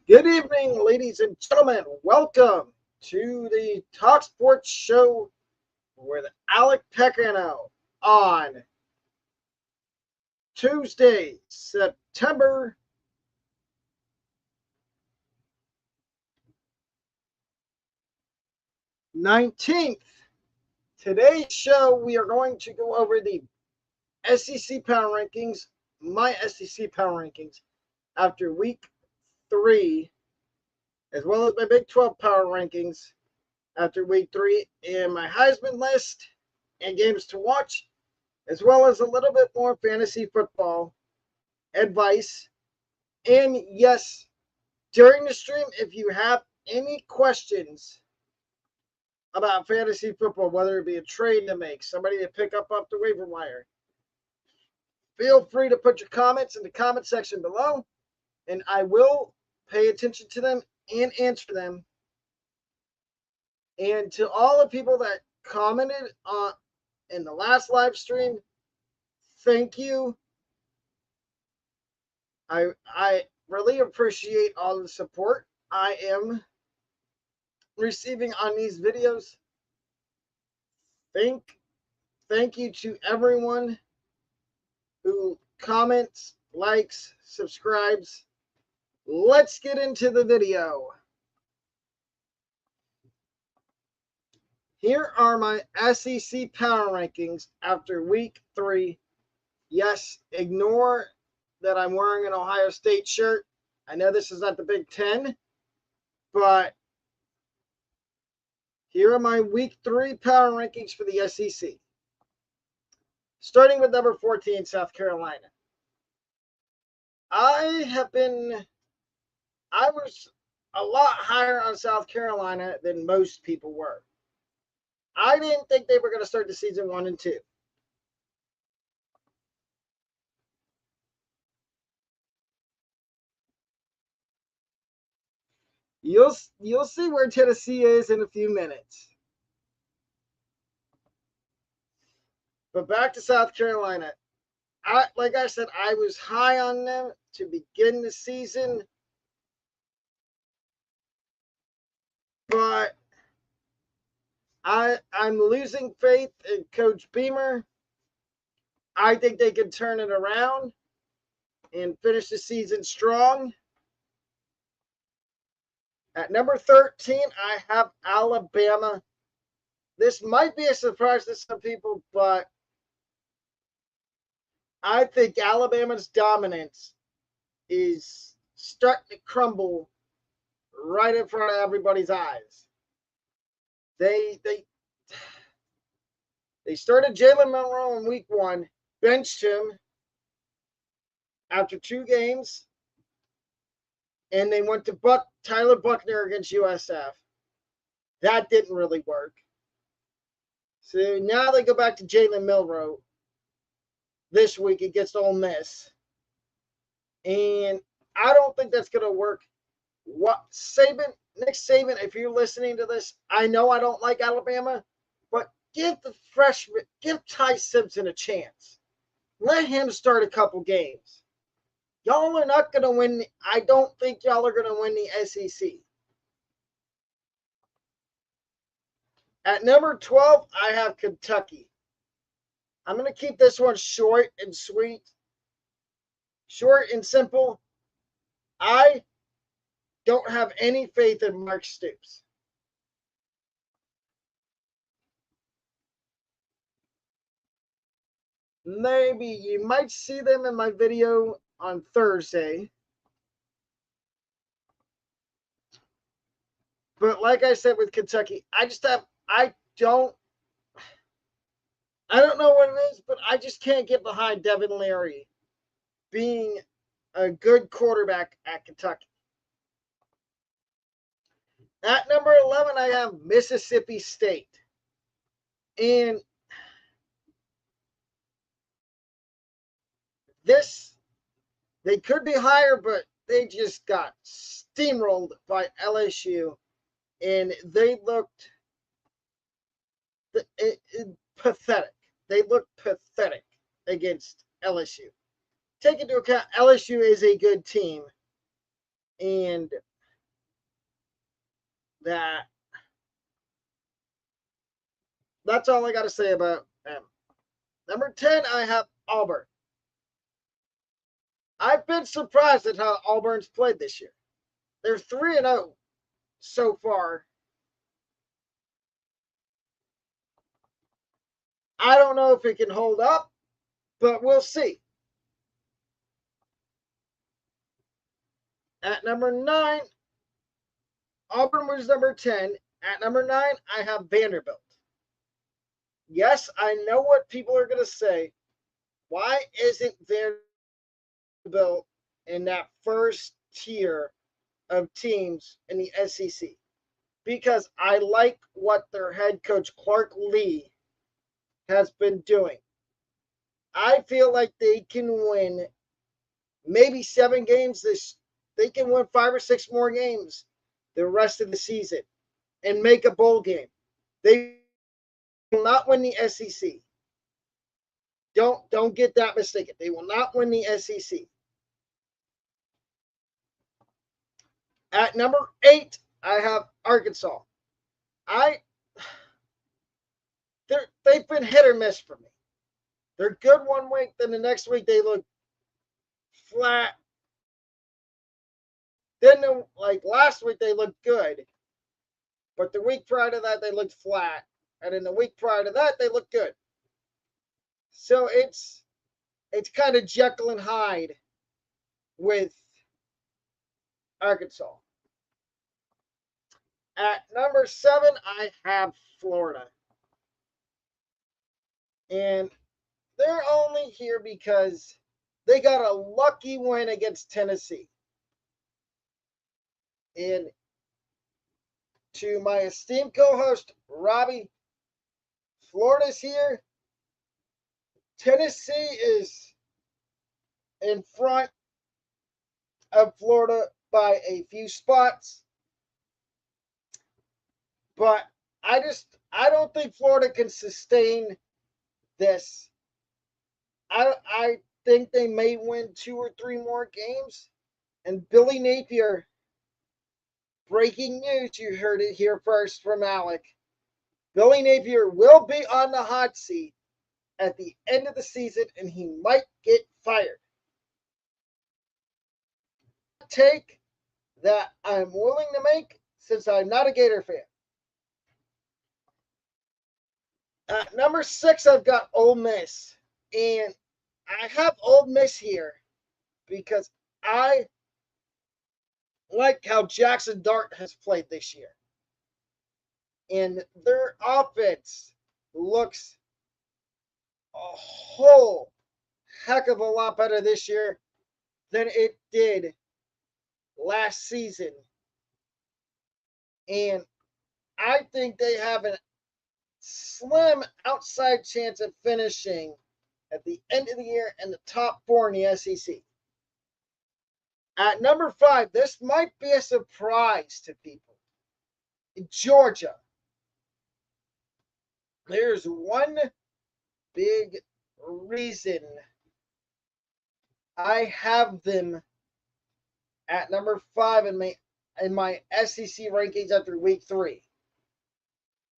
Good evening, ladies and gentlemen. Welcome to the Talk Sports Show with Alec Pecano on Tuesday, September 19th. Today's show, we are going to go over the SEC Power Rankings, my SEC Power Rankings, after Week 3, as well as my Big 12 Power Rankings after Week 3, and my Heisman list and games to watch, as well as a little bit more fantasy football advice. And yes, during the stream, if you have any questions about fantasy football, whether it be a trade to make, somebody to pick up off the waiver wire, feel free to put your comments in the comment section below, and I will pay attention to them and answer them. And to all the people that commented in the last live stream, thank you. I really appreciate all the support I am receiving on these videos. Thank you to everyone who comments, likes, subscribes. Let's get into the video. Here are my SEC Power Rankings after Week 3. Yes, ignore that I'm wearing an Ohio State shirt. I know this is not the Big Ten, but here are my Week 3 Power Rankings for the SEC. Starting with number 14, South Carolina. I was a lot higher on South Carolina than most people were. I didn't think they were going to start the season 1-2. You'll see where Tennessee is in a few minutes. But back to South Carolina. Like I said, I was high on them to begin the season. But I'm losing faith in Coach Beamer. I think they can turn it around and finish the season strong. At number 13, I have Alabama. This might be a surprise to some people, but I think Alabama's dominance is starting to crumble right in front of everybody's eyes. They started Jalen Monroe in Week 1, benched him after 2 games, and they went to Tyler Buchner against USF. That didn't really work. So now they go back to Jalen Milroe this week against Ole Miss. And I don't think that's going to work. Nick Saban, if you're listening to this, I know I don't like Alabama, but give Ty Simpson a chance. Let him start a couple games. Y'all are not going to win. I don't think y'all are going to win the SEC. At number 12, I have Kentucky. I'm going to keep this one short and sweet. Short and simple. I don't have any faith in Mark Stoops. Maybe you might see them in my video on Thursday. But like I said with Kentucky, I don't know what it is, but I just can't get behind Devin Leary being a good quarterback at Kentucky. At number 11, I have Mississippi State. And they could be higher, but they just got steamrolled by LSU. And they looked pathetic. They looked pathetic against LSU. Take into account LSU is a good team. And that's all I got to say about them. Number 10, I have Auburn. I've been surprised at how Auburn's played this year. They're 3-0 so far. I don't know if it can hold up, but we'll see. At number 9, Auburn was number 10. At number 9, I have Vanderbilt. Yes, I know what people are going to say. Why isn't Vanderbilt in that first tier of teams in the SEC? Because I like what their head coach, Clark Lee, has been doing. I feel like they can win maybe 7 games they can win 5 or 6 more games the rest of the season and make a bowl game. They will not win the SEC. Don't get that mistaken. They will not win the SEC. At number 8, I have Arkansas. They've been hit or miss for me. They're good one week, then the next week they look flat. Then, like last week, they looked good. But the week prior to that, they looked flat. And then the week prior to that, they looked good. So it's kind of Jekyll and Hyde with Arkansas. At number 7, I have Florida. And they're only here because they got a lucky win against Tennessee. And to my esteemed co-host, Robbie, Florida's here. Tennessee is in front of Florida by a few spots. But I don't think Florida can sustain this. I think they may win 2 or 3 more games. And Billy Napier, breaking news, you heard it here first from Alec. Billy Napier will be on the hot seat at the end of the season, and he might get fired. Take that I'm willing to make since I'm not a Gator fan. At number 6, I've got Ole Miss. And I have Ole Miss here because I like how Jackson Dart has played this year. And their offense looks a whole heck of a lot better this year than it did last season. And I think they have a slim outside chance of finishing at the end of the year in the top 4 in the SEC. At number 5, this might be a surprise to people. Georgia. There's one big reason I have them at number 5 in my SEC rankings after week 3.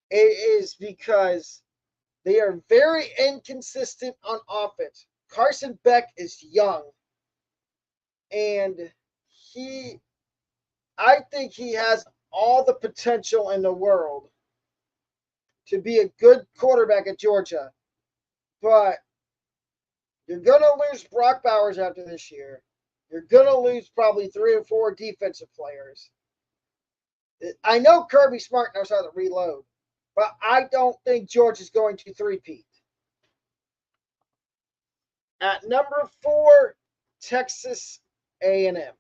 It is because they are very inconsistent on offense. Carson Beck is young, and I think he has all the potential in the world to be a good quarterback at Georgia. But you're going to lose Brock Bowers after this year. You're going to lose probably 3 or 4 defensive players. I know Kirby Smart knows how to reload, but I don't think George is going to three-peat. At number 4, Texas A&M.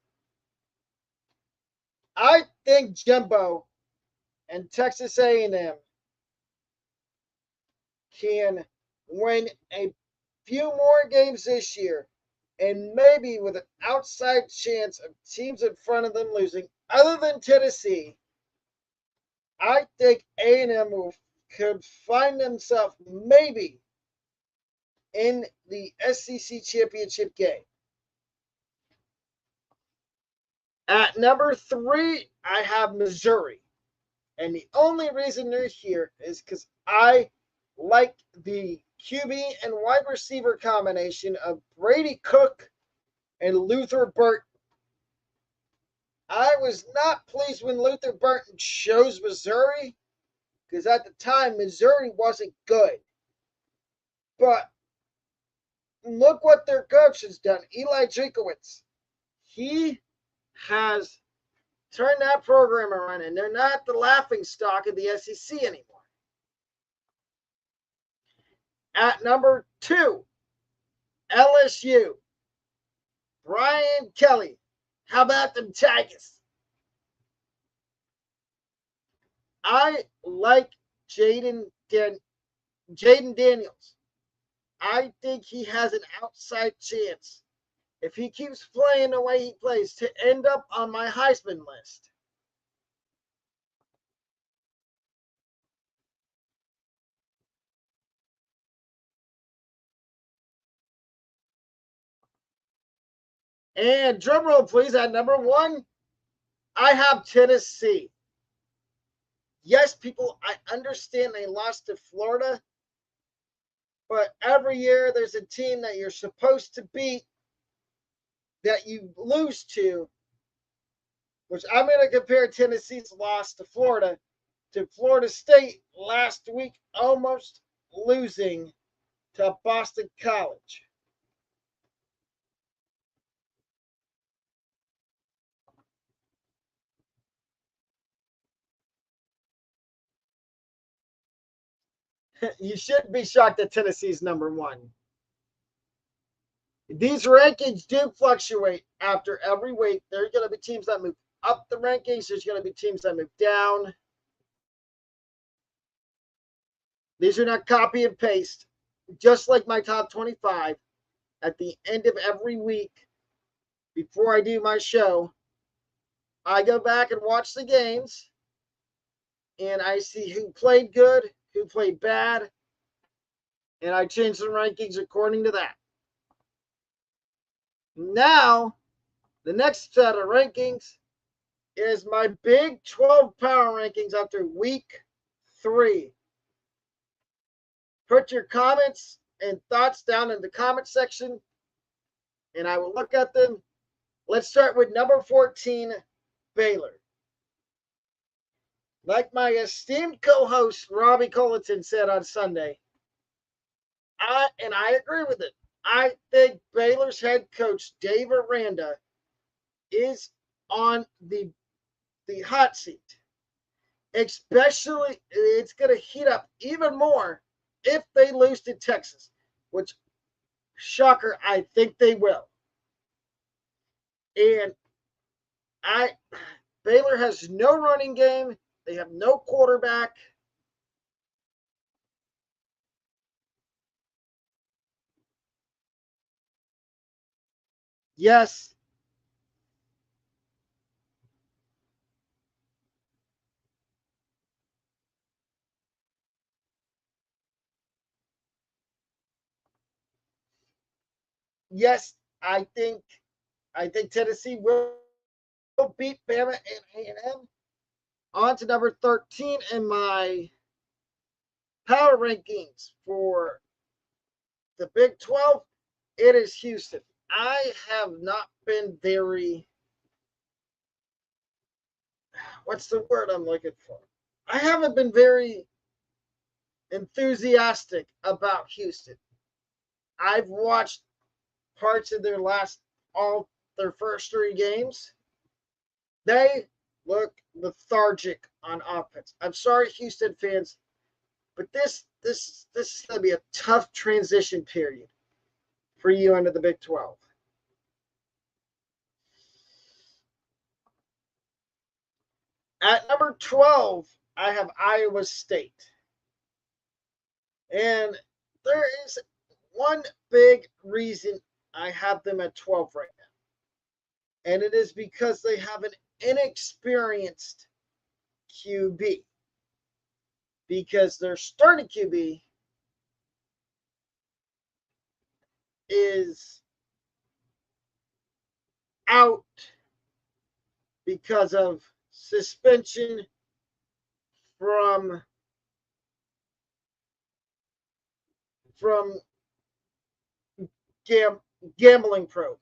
I think Jimbo and Texas A&M can win a few more games this year, and maybe with an outside chance of teams in front of them losing, other than Tennessee. I think A&M could find themselves maybe in the SEC championship game. At number 3, I have Missouri. And the only reason they're here is because I like the QB and wide receiver combination of Brady Cook and Luther Burton. I was not pleased when Luther Burton chose Missouri because at the time Missouri wasn't good. But look what their coach has done, Eli Jankowicz. He has turned that program around, and they're not the laughing stock of the SEC anymore. At number 2, LSU. Brian Kelly. How about them Tigers? I like Jaden Daniels. I think he has an outside chance, if he keeps playing the way he plays, to end up on my Heisman list. And drum roll, please, at number 1, I have Tennessee. Yes, people, I understand they lost to Florida, but every year there's a team that you're supposed to beat that you lose to, which I'm going to compare Tennessee's loss to Florida State last week, almost losing to Boston College. You shouldn't be shocked that Tennessee's number 1. These rankings do fluctuate after every week. There are going to be teams that move up the rankings. There's going to be teams that move down. These are not copy and paste. Just like my top 25, at the end of every week, before I do my show, I go back and watch the games, and I see who played good, who played bad, and I change the rankings according to that. Now, the next set of rankings is my Big 12 power rankings after week 3. Put your comments and thoughts down in the comment section, and I will look at them. Let's start with number 14, Baylor. Like my esteemed co-host Robbie Colleton said on Sunday, I agree with it. I think Baylor's head coach Dave Aranda is on the hot seat. Especially, it's going to heat up even more if they lose to Texas, which, shocker, I think they will. And Baylor has no running game. They have no quarterback. Yes. Yes, I think Tennessee will beat Bama and A&M. On to number 13 in my power rankings for the Big 12. It is Houston. I have not been very, what's the word I'm looking for? I haven't been very enthusiastic about Houston. I've watched parts of their first 3 games. They look lethargic on offense. I'm sorry, Houston fans, but this is going to be a tough transition period for you under the Big 12. At number 12, I have Iowa State. And there is one big reason I have them at 12 right now. And it is because they have an inexperienced QB. Because their starting QB is out because of suspension from Gambling Probe.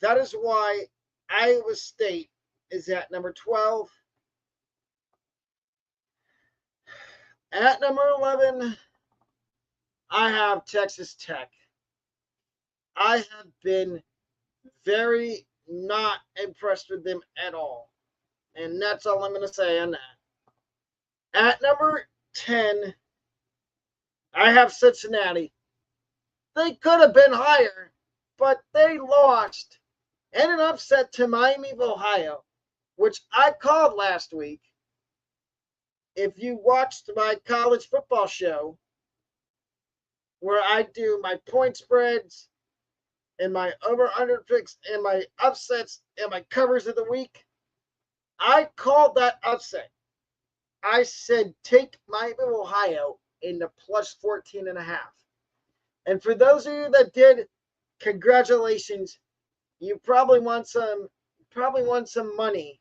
That is why Iowa State is at number 12. At number 11, I have Texas Tech. I have been very not impressed with them at all. And that's all I'm going to say on that. At number 10, I have Cincinnati. They could have been higher, but they lost in an upset to Miami of Ohio, which I called last week. If you watched my college football show, where I do my point spreads and my over-under picks and my upsets and my covers of the week, I called that upset. I said take Miami of Ohio in the plus 14.5. And for those of you that did, congratulations. You probably want some money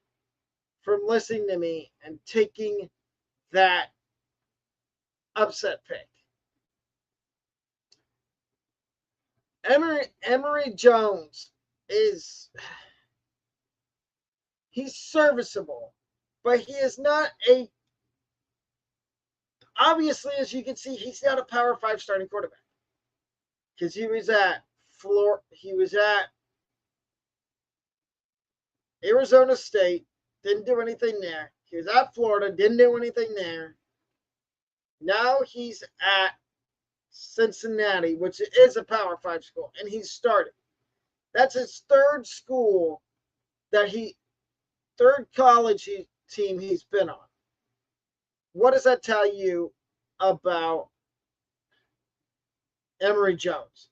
from listening to me and taking that upset pick. Emory Jones he's serviceable, but he is not obviously, as you can see, he's not a Power 5 starting quarterback. Because he was at Arizona State, didn't do anything there. He was at Florida, didn't do anything there. Now he's at Cincinnati, which is a Power 5 school, and he's starting. That's his third college team he's been on. What does that tell you about Emory Jones?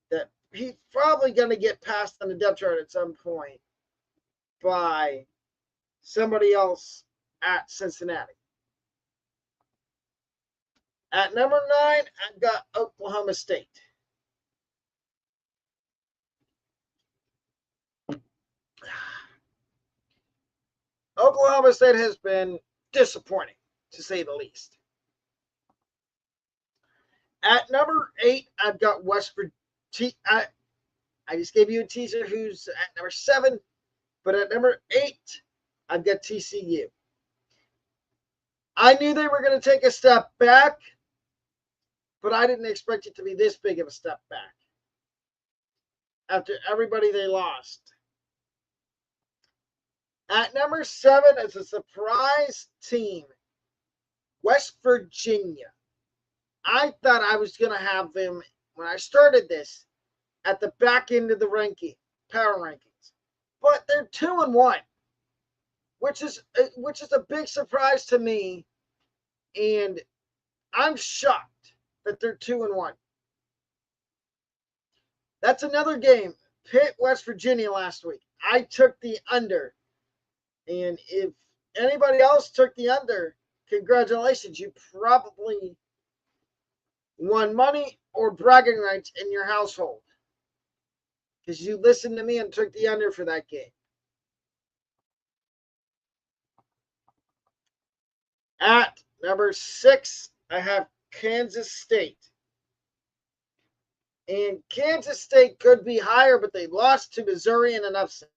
That he's probably going to get passed on the depth chart at some point by somebody else at Cincinnati. At number 9, I've got Oklahoma State. Oklahoma State has been disappointing, to say the least. At number 8, I've got West Virginia. I just gave you a teaser who's at number 7. But at number 8, I've got TCU. I knew they were going to take a step back, but I didn't expect it to be this big of a step back after everybody they lost. At number 7 is a surprise team, West Virginia. I thought I was going to have them, when I started this, at the back end of the power rankings. But they're 2-1, which is a big surprise to me, and I'm shocked that they're 2-1. That's another game. Pitt, West Virginia last week. I took the under, and if anybody else took the under, congratulations. You probably won money or bragging rights in your household because you listened to me and took the under for that game. At number 6, I have Kansas State. And Kansas State could be higher, but they lost to Missouri in an upset.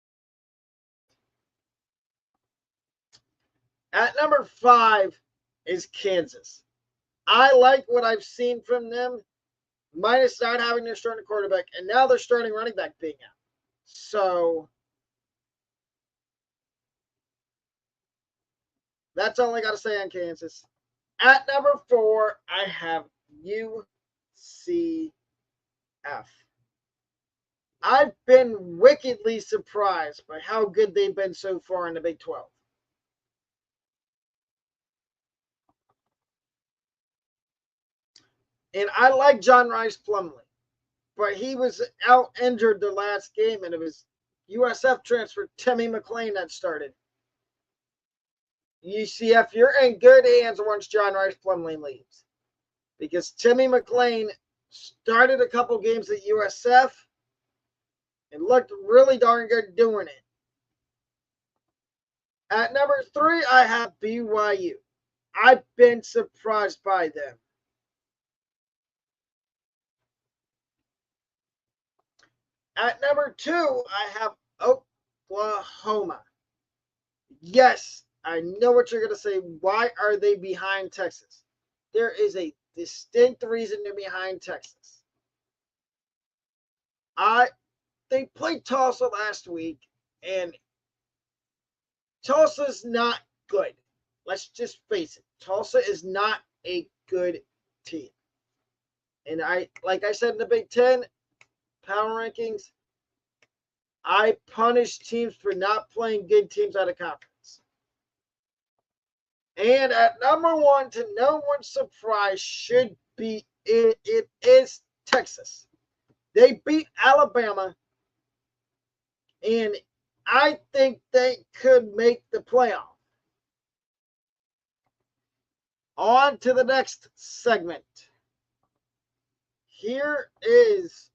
At number 5 is Kansas. I like what I've seen from them, minus not having their starting quarterback, and now their starting running back being out. So that's all I got to say on Kansas. At number 4, I have UCF. I've been wickedly surprised by how good they've been so far in the Big 12. And I like John Rice Plumlee, but he was out injured the last game, and it was USF transfer Timmy McClain that started. UCF, you're in good hands once John Rice Plumlee leaves, because Timmy McClain started a couple games at USF and looked really darn good doing it. At number 3, I have BYU. I've been surprised by them. At number 2, I have Oklahoma. Yes, I know what you're going to say. Why are they behind Texas? There is a distinct reason they're behind Texas. They played Tulsa last week, and Tulsa's not good. Let's just face it. Tulsa is not a good team. And like I said in the Big Ten power rankings, I punish teams for not playing good teams out of conference. And at number 1, to no one's surprise, should be it is Texas. They beat Alabama, and I think they could make the playoff. On to the next segment. Here is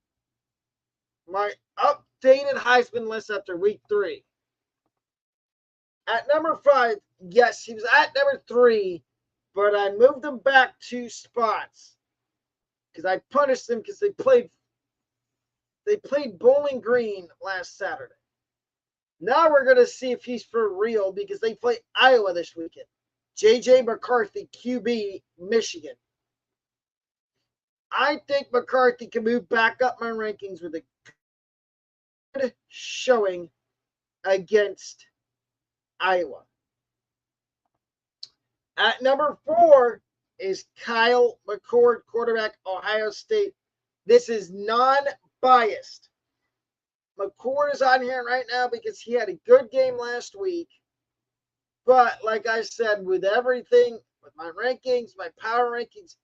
my updated Heisman list after week 3. At number 5, yes, he was at number 3, but I moved him back 2 spots because I punished them because they played Bowling Green last Saturday. Now we're going to see if he's for real because they play Iowa this weekend. J.J. McCarthy, QB, Michigan. I think McCarthy can move back up my rankings with a good showing against Iowa. At number 4 is Kyle McCord, quarterback, Ohio State. This is non-biased. McCord is on here right now because he had a good game last week. But like I said, with everything, with my rankings, my power rankings,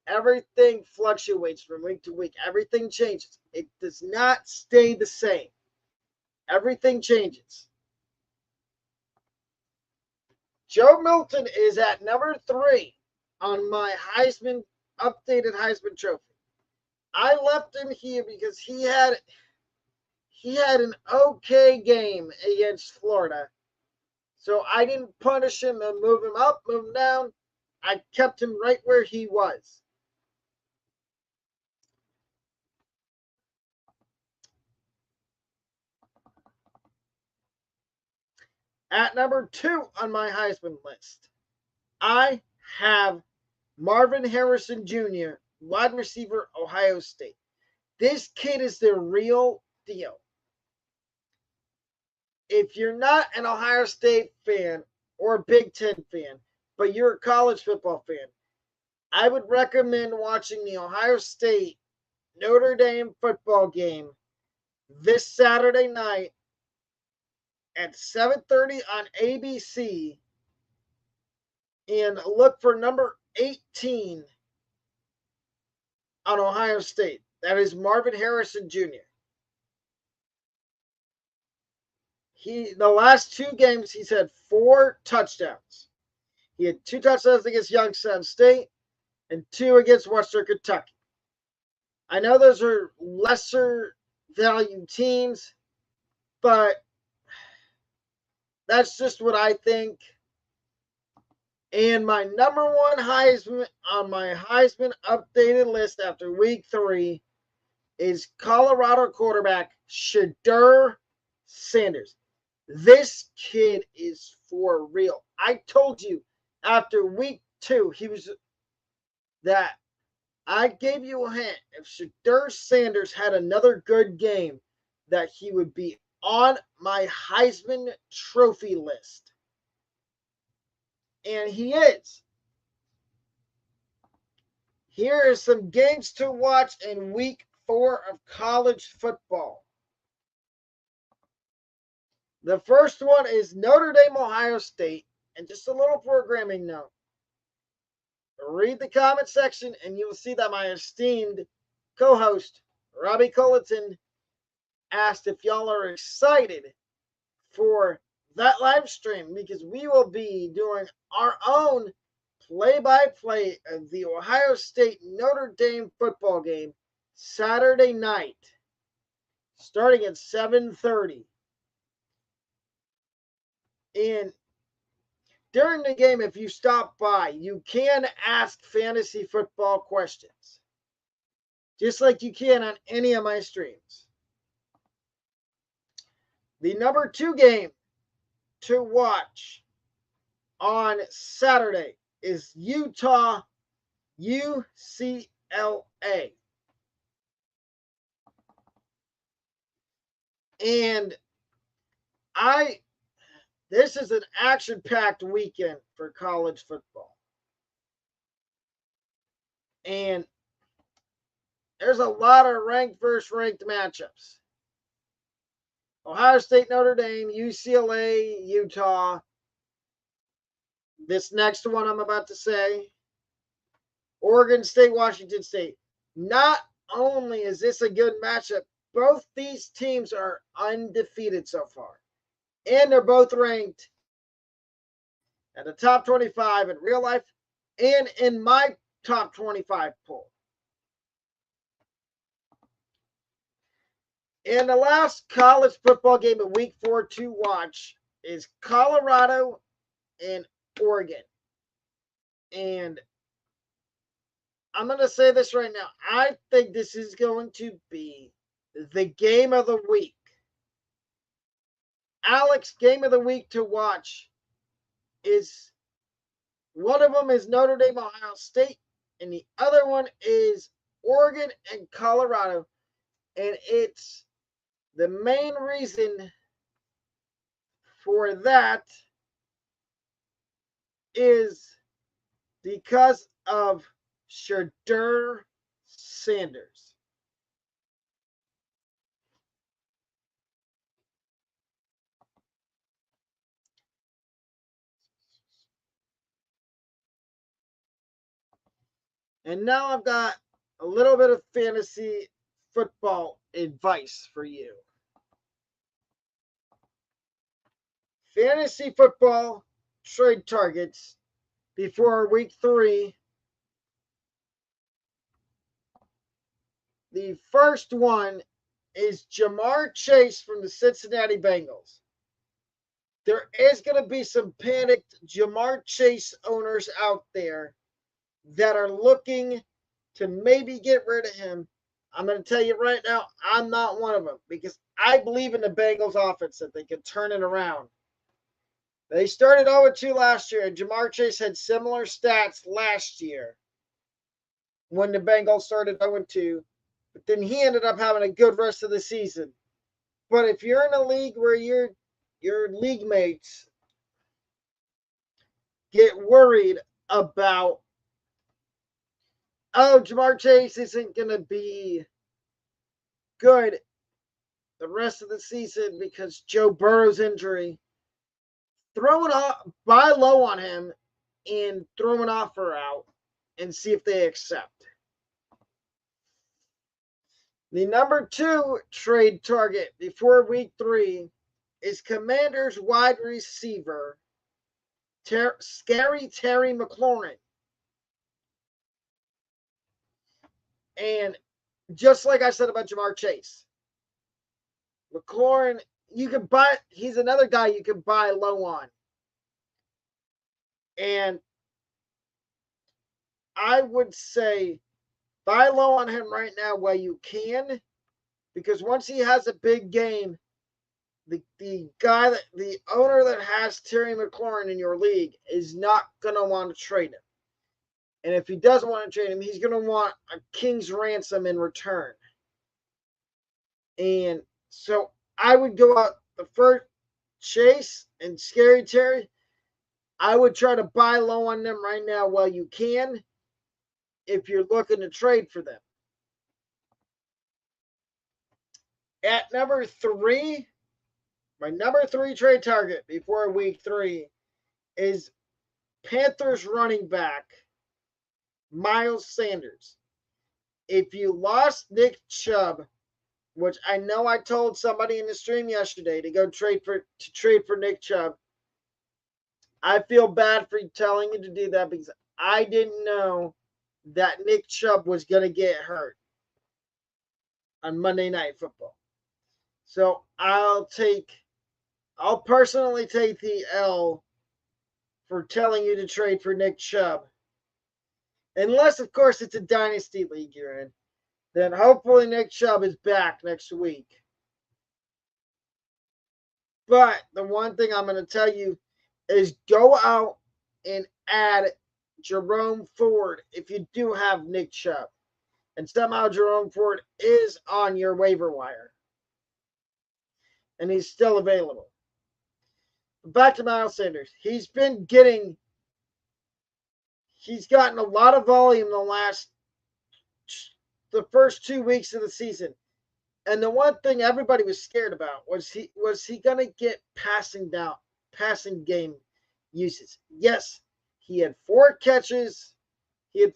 everything fluctuates from week to week. Everything changes. It does not stay the same. Everything changes. Joe Milton is at number 3 on my updated Heisman Trophy. I left him here because he had an okay game against Florida. So I didn't punish him and move him up, move him down. I kept him right where he was. At number 2 on my Heisman list, I have Marvin Harrison Jr., wide receiver, Ohio State. This kid is the real deal. If you're not an Ohio State fan or a Big Ten fan, but you're a college football fan, I would recommend watching the Ohio State Notre Dame football game this Saturday night at 7:30 on ABC, and look for number 18 on Ohio State. That is Marvin Harrison Jr. The last 2 games, he's had 4 touchdowns. He had 2 touchdowns against Youngstown State and 2 against Western Kentucky. I know those are lesser value teams, but that's just what I think. And my number 1 Heisman on my Heisman updated list after week 3 is Colorado quarterback Shedeur Sanders. This kid is for real. I told you after week 2 that I gave you a hint. If Shedeur Sanders had another good game, that he would be on my Heisman Trophy list. And he is. Here are some games to watch in week 4 of college football. The first one is Notre Dame, Ohio State. And just a little programming note. Read the comment section and you will see that my esteemed co-host, Robbie Culleton, asked if y'all are excited for that live stream because we will be doing our own play-by-play of the Ohio State Notre Dame football game Saturday night, starting at 7:30. And during the game, if you stop by, you can ask fantasy football questions, just like you can on any of my streams. The number 2 game to watch on Saturday is Utah UCLA. And this is an action-packed weekend for college football. And there's a lot of ranked versus ranked matchups. Ohio State, Notre Dame, UCLA, Utah. This next one I'm about to say, Oregon State, Washington State. Not only is this a good matchup, both these teams are undefeated so far. And they're both ranked at the top 25 in real life and in my top 25 poll. And the last college football game of week 4 to watch is Colorado and Oregon. And I'm going to say this right now. I think this is going to be the game of the week. Alex, game of the week to watch is, one of them is Notre Dame, Ohio State, and the other one is Oregon and Colorado. And it's the main reason for that is because of Shedeur Sanders. And now I've got a little bit of fantasy football advice for you. Fantasy football trade targets before week 3. The first one is Jamar Chase from the Cincinnati Bengals. There is going to be some panicked Jamar Chase owners out there that are looking to maybe get rid of him. I'm going to tell you right now, I'm not one of them because I believe in the Bengals offense that they can turn it around. They started 0-2 last year, and Jamar Chase had similar stats last year when the Bengals started 0-2. But then he ended up having a good rest of the season. But if you're in a league where your league mates get worried about, oh, Jamar Chase isn't going to be good the rest of the season because Joe Burrow's injury, buy low on him and throw an offer out and see if they accept. The number 2 trade target before week 3 is Commanders wide receiver Scary Terry McLaurin. And just like I said about Jamar Chase, McLaurin, you can buy, he's another guy you can buy low on. And I would say buy low on him right now while you can, because once he has a big game, the owner that has Terry McLaurin in your league is not going to want to trade him. And if he doesn't want to trade him, he's going to want a king's ransom in return. And so I would go out the first Chase and Scary Terry. I would try to buy low on them right now while you can if you're looking to trade for them. At number 3, my number 3 trade target before week 3 is Panthers running back Miles Sanders. If you lost Nick Chubb, which I know I told somebody in the stream yesterday to go trade for Nick Chubb, I feel bad for telling you to do that because I didn't know that Nick Chubb was going to get hurt on Monday Night Football. So I'll personally take the L for telling you to trade for Nick Chubb. Unless, of course, it's a dynasty league you're in. Then hopefully Nick Chubb is back next week. But the one thing I'm going to tell you is go out and add Jerome Ford if you do have Nick Chubb. And somehow Jerome Ford is on your waiver wire. And he's still available. Back to Miles Sanders. He's gotten a lot of volume the first 2 weeks of the season. And the one thing everybody was scared about was he going to get passing game uses. Yes, he had 4 catches. He had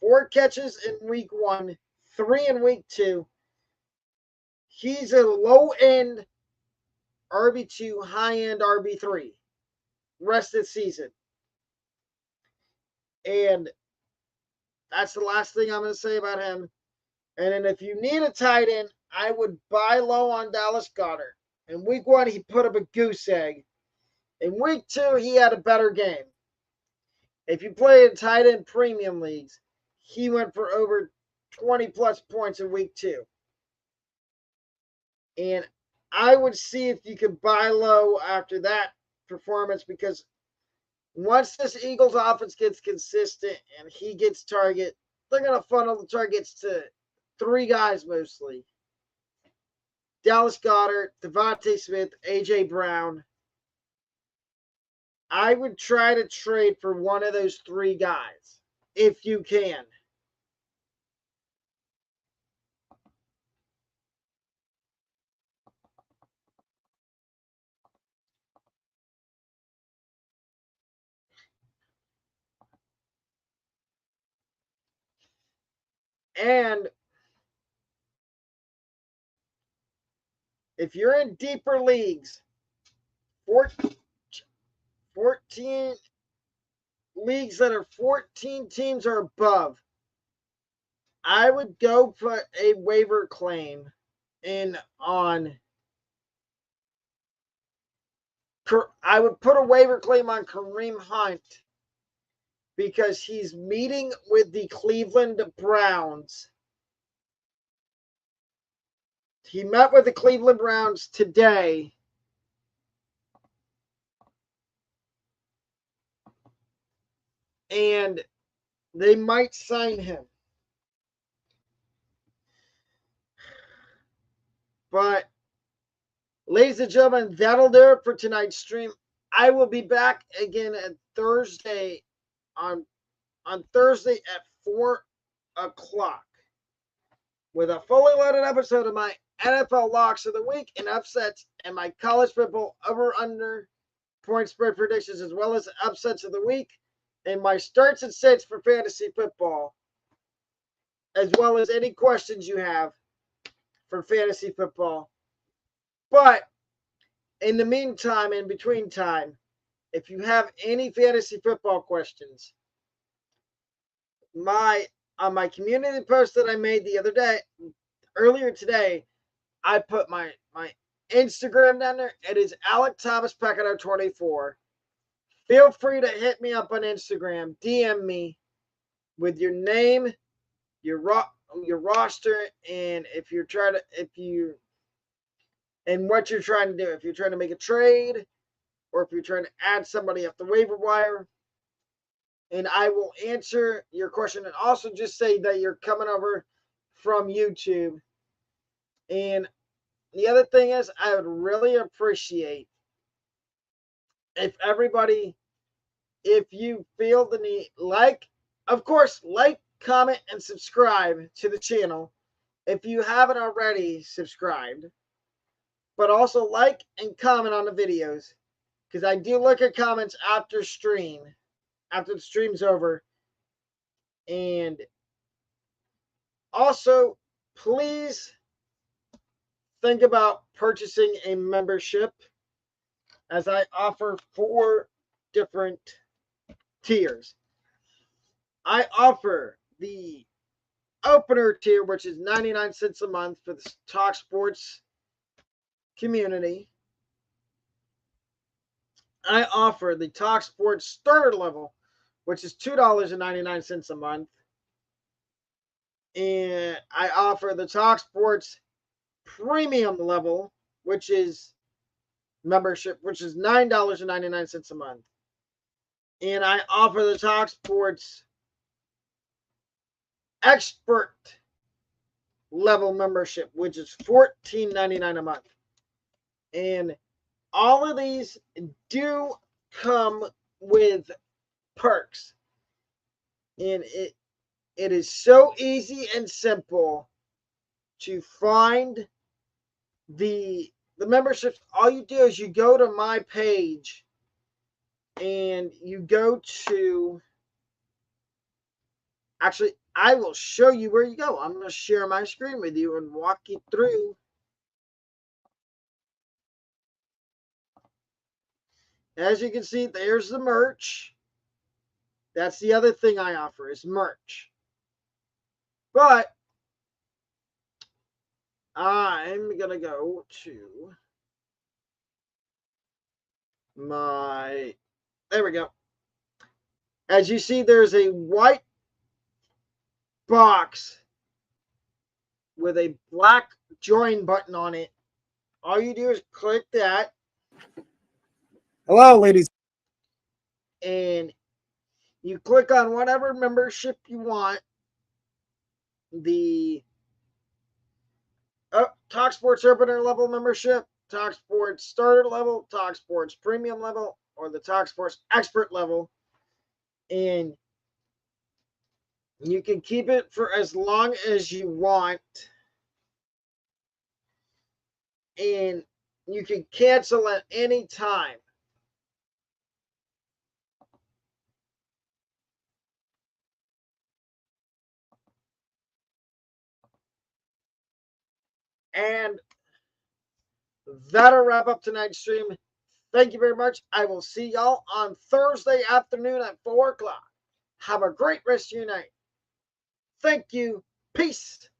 4 catches in week 1, 3 in week 2. He's a low-end RB2, high-end RB3 rest of the season. And that's the last thing I'm going to say about him. And then if you need a tight end, I would buy low on Dallas Goedert. In week 1, he put up a goose egg. In week 2, he had a better game. If you play in tight end premium leagues, he went for over 20 plus points in week 2. And I would see if you could buy low after that performance, because once this Eagles offense gets consistent and he gets target, they're going to funnel the targets to 3 guys mostly. Dallas Goedert, Devontae Smith, A.J. Brown. I would try to trade for one of those 3 guys if you can. And if you're in deeper leagues, 14 leagues that are 14 teams or above, I would go put a waiver claim in on. I would put a waiver claim on Kareem Hunt because he's meeting with the Cleveland Browns. He met with the Cleveland Browns today. And they might sign him. But, ladies and gentlemen, that'll do it for tonight's stream. I will be back again on Thursday at 4 o'clock with a fully loaded episode of my NFL locks of the week and upsets and my college football over-under point spread predictions, as well as upsets of the week and my starts and sits for fantasy football, as well as any questions you have for fantasy football. But in the meantime, in between time, if you have any fantasy football questions, on my community post that I made earlier today, I put my Instagram down there. It is Alec Thomas Pecado 24. Feel free to hit me up on Instagram, DM me with your name, your roster, and and what you're trying to do. If you're trying to make a trade, or if you're trying to add somebody off the waiver wire, and I will answer your question. And also just say that you're coming over from YouTube. And the other thing is, I would really appreciate if you feel the need, of course, comment, and subscribe to the channel if you haven't already subscribed. But also like and comment on the videos, because I do look at comments after the stream's over. And also, please think about purchasing a membership, as I offer 4 different tiers. I offer the opener tier, which is 99 cents a month for the Talk Sports community. I offer the Talk Sports starter level, which is $2.99 a month. And I offer the Talk Sports premium level, which is membership, which is $9.99 a month. And I offer the Talk Sports expert level membership, which is $14.99 a month. And all of these do come with perks. And it is so easy and simple to find the memberships. All you do is you go to my page and you go to, actually, I will show you where you go. I'm going to share my screen with you and walk you through. As you can see, there's the merch. That's the other thing I offer is merch. But I'm going to go to my, there we go. As you see, there's a white box with a black join button on it. All you do is click that. Hello, ladies. And you click on whatever membership you want. The Talk Sports Opener level membership, Talk Sports Starter level, Talk Sports Premium level, or the Talk Sports Expert level. And you can keep it for as long as you want. And you can cancel at any time. And that'll wrap up tonight's stream. Thank you very much. I will see y'all on Thursday afternoon at 4 o'clock. Have a great rest of your night. Thank you. Peace.